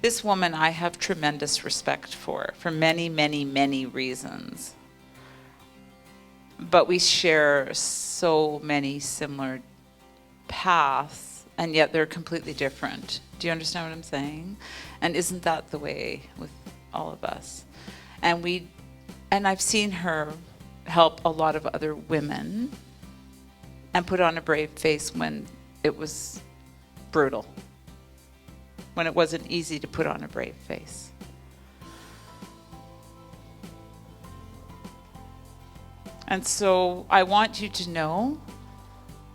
This woman I have tremendous respect for many, many, many reasons. But we share so many similar paths, and yet they're completely different. Do you understand what I'm saying? And isn't that the way with all of us? And I've seen her help a lot of other women and put on a brave face when it was brutal, when it wasn't easy to put on a brave face. And so I want you to know,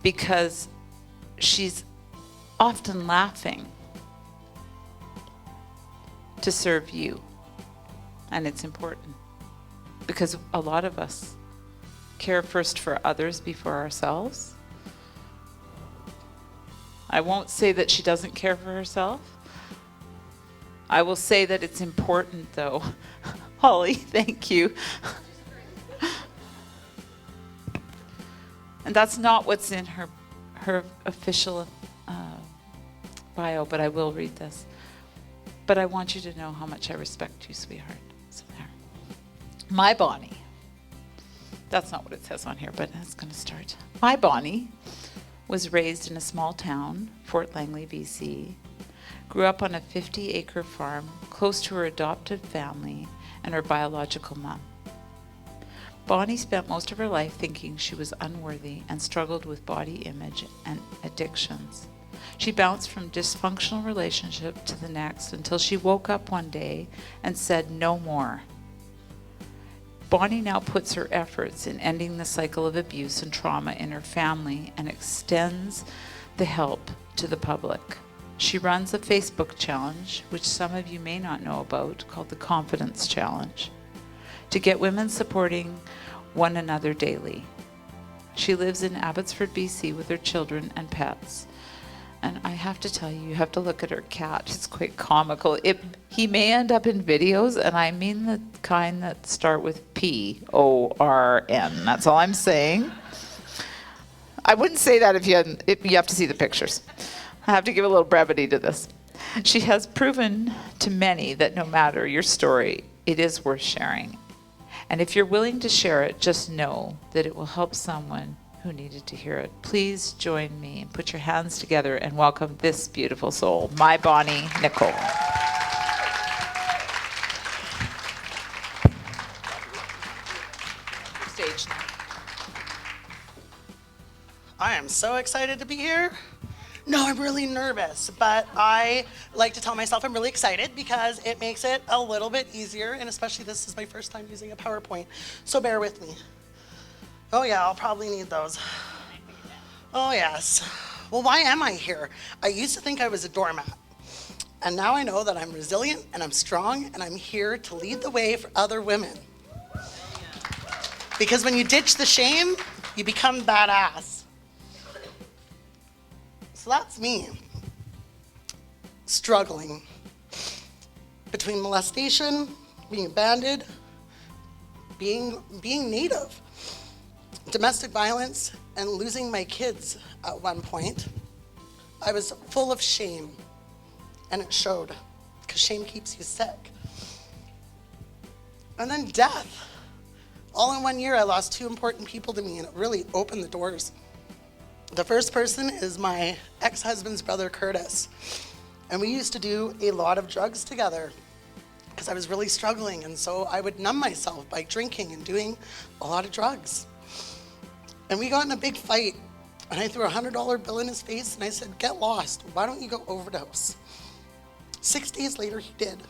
because she's often laughing to serve you. And it's important, because a lot of us care first for others before ourselves. I won't say that she doesn't care for herself. I will say that it's important, though. Holly, thank you. And that's not what's in her official bio, but I will read this. But I want you to know how much I respect you, sweetheart. So there. My Bonnie. That's not what it says on here, but it's going to start. My Bonnie was raised in a small town, Fort Langley, BC. Grew up on a 50-acre farm close to her adopted family and her biological mom. Bonnie spent most of her life thinking she was unworthy and struggled with body image and addictions. She bounced from dysfunctional relationship to the next until she woke up one day and said, "No more." Bonnie now puts her efforts in ending the cycle of abuse and trauma in her family and extends the help to the public. She runs a Facebook challenge, which some of you may not know about, called the Confidence Challenge, to get women supporting one another daily. She lives in Abbotsford, BC with her children and pets. And I have to tell you, you have to look at her cat. It's quite comical. He may end up in videos, and I mean the kind that start with PORN. That's all I'm saying. I wouldn't say that if you have to see the pictures. I have to give a little brevity to this. She has proven to many that no matter your story, it is worth sharing. And if you're willing to share it, just know that it will help someone who needed to hear it. Please join me and put your hands together and welcome this beautiful soul, my Bonnie Nicole. Stage now. I am so excited to be here. No, I'm really nervous, but I like to tell myself I'm really excited because it makes it a little bit easier, and especially this is my first time using a PowerPoint, so bear with me. Oh yeah, I'll probably need those. Oh yes. Well, why am I here? I used to think I was a doormat, and now I know that I'm resilient and I'm strong, and I'm here to lead the way for other women. Because when you ditch the shame, you become badass. So that's me, struggling between molestation, being abandoned, being Native, domestic violence, and losing my kids at one point. I was full of shame, and it showed, because shame keeps you sick. And then death. All in 1 year, I lost 2 important people to me, and it really opened the doors. The first person is my ex-husband's brother, Curtis. And we used to do a lot of drugs together because I was really struggling. And so I would numb myself by drinking and doing a lot of drugs. And we got in a big fight, and I threw a $100 bill in his face, and I said, "Get lost. Why don't you go overdose?" 6 days later, he did.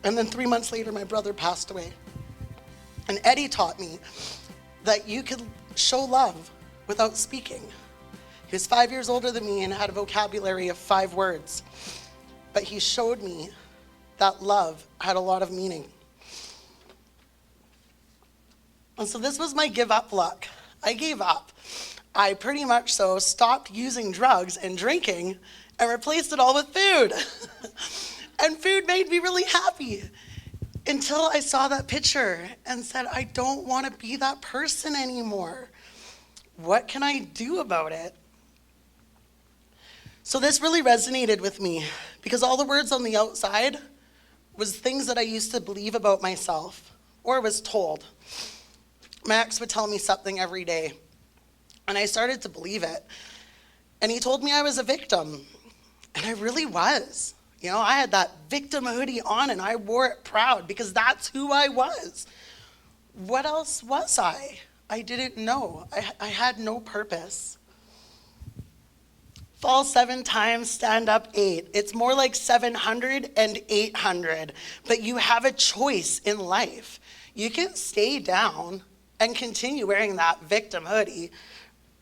And then 3 months later, my brother passed away. And Eddie taught me that you could show love without speaking. He was 5 years older than me and had a vocabulary of 5 words. But he showed me that love had a lot of meaning. And so this was my give up luck. I gave up. I pretty much so stopped using drugs and drinking and replaced it all with food. And food made me really happy until I saw that picture and said, I don't want to be that person anymore. What can I do about it? So this really resonated with me because all the words on the outside was things that I used to believe about myself or was told. My ex would tell me something every day, and I started to believe it. And he told me I was a victim, and I really was. You know, I had that victim hoodie on, and I wore it proud because that's who I was. What else was I? I didn't know. I had no purpose. Fall 7 times, stand up 8. It's more like 700 and 800, but you have a choice in life. You can stay down and continue wearing that victim hoodie,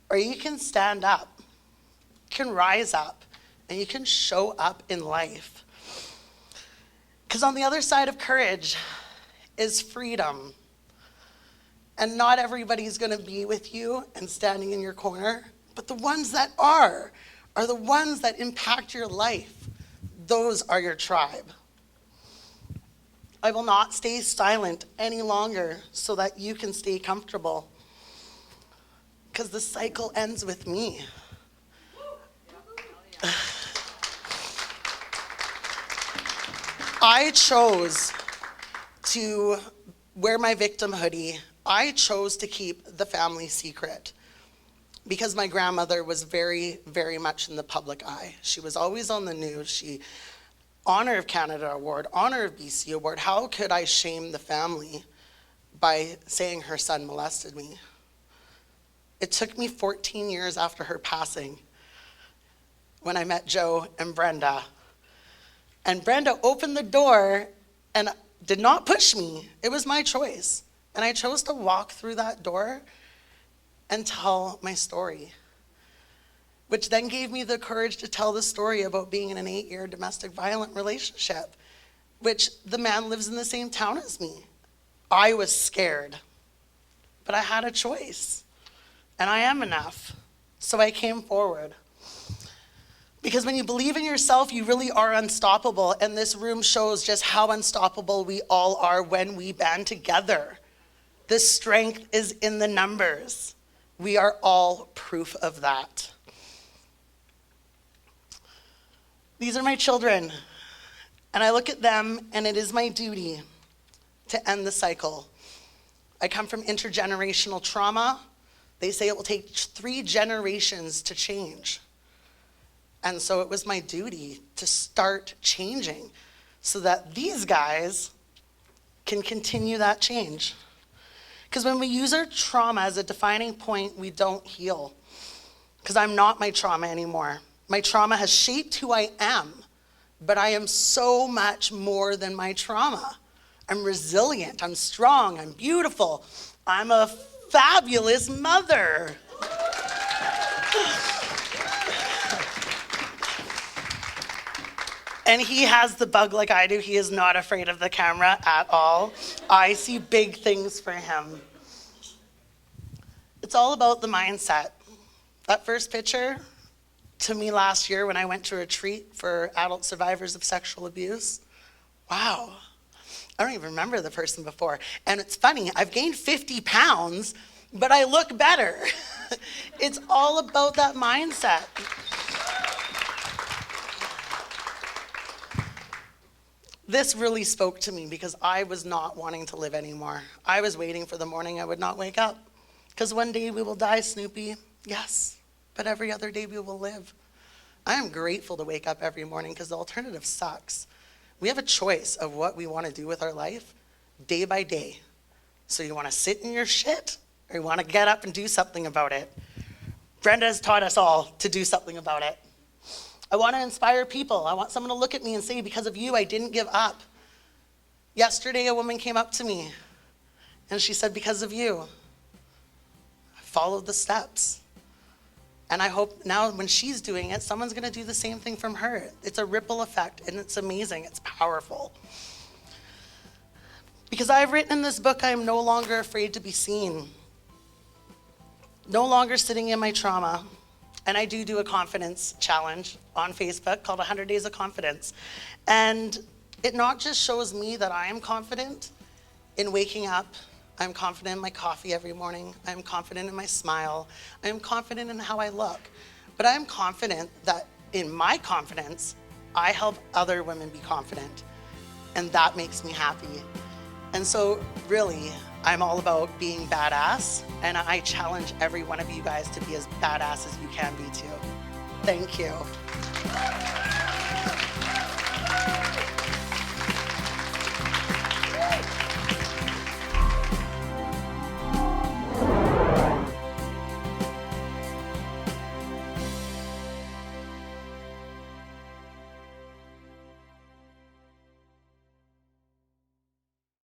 or you can stand up, you can rise up, and you can show up in life. Because on the other side of courage is freedom. And not everybody's going to be with you and standing in your corner, but the ones that are the ones that impact your life. Those are your tribe. I will not stay silent any longer so that you can stay comfortable, because the cycle ends with me. I chose to wear my victim hoodie. I chose to keep the family secret because my grandmother was very, very much in the public eye. She was always on the news. She, Honor of Canada Award, Honor of BC Award. How could I shame the family by saying her son molested me? It took me 14 years after her passing when I met Joe and Brenda. And Brenda opened the door and did not push me. It was my choice. And I chose to walk through that door and tell my story, which then gave me the courage to tell the story about being in an 8-year domestic violent relationship, which the man lives in the same town as me. I was scared, but I had a choice, and I am enough, so I came forward. Because when you believe in yourself, you really are unstoppable, and this room shows just how unstoppable we all are when we band together. The strength is in the numbers. We are all proof of that. These are my children, and I look at them, and it is my duty to end the cycle. I come from intergenerational trauma. They say it will take 3 generations to change. And so it was my duty to start changing so that these guys can continue that change. Because when we use our trauma as a defining point, we don't heal. Because I'm not my trauma anymore. My trauma has shaped who I am, but I am so much more than my trauma. I'm resilient, I'm strong, I'm beautiful, I'm a fabulous mother. And he has the bug like I do. He is not afraid of the camera at all. I see big things for him. It's all about the mindset. That first picture to me last year when I went to a retreat for adult survivors of sexual abuse. Wow. I don't even remember the person before. And it's funny, I've gained 50 pounds, but I look better. It's all about that mindset. This really spoke to me because I was not wanting to live anymore. I was waiting for the morning I would not wake up. Because one day we will die, Snoopy. Yes, but every other day we will live. I am grateful to wake up every morning because the alternative sucks. We have a choice of what we want to do with our life day by day. So you want to sit in your shit or you want to get up and do something about it. Brenda has taught us all to do something about it. I want to inspire people. I want someone to look at me and say, because of you, I didn't give up. Yesterday, a woman came up to me and she said, because of you, I followed the steps. And I hope now when she's doing it, someone's going to do the same thing from her. It's a ripple effect and it's amazing. It's powerful. Because I've written in this book, I am no longer afraid to be seen. No longer sitting in my trauma. And I do a confidence challenge on Facebook called 100 Days of Confidence. And it not just shows me that I am confident in waking up. I'm confident in my coffee every morning. I'm confident in my smile. I'm confident in how I look. But I'm confident that in my confidence, I help other women be confident. And that makes me happy. And so really, I'm all about being badass, and I challenge every one of you guys to be as badass as you can be too. Thank you.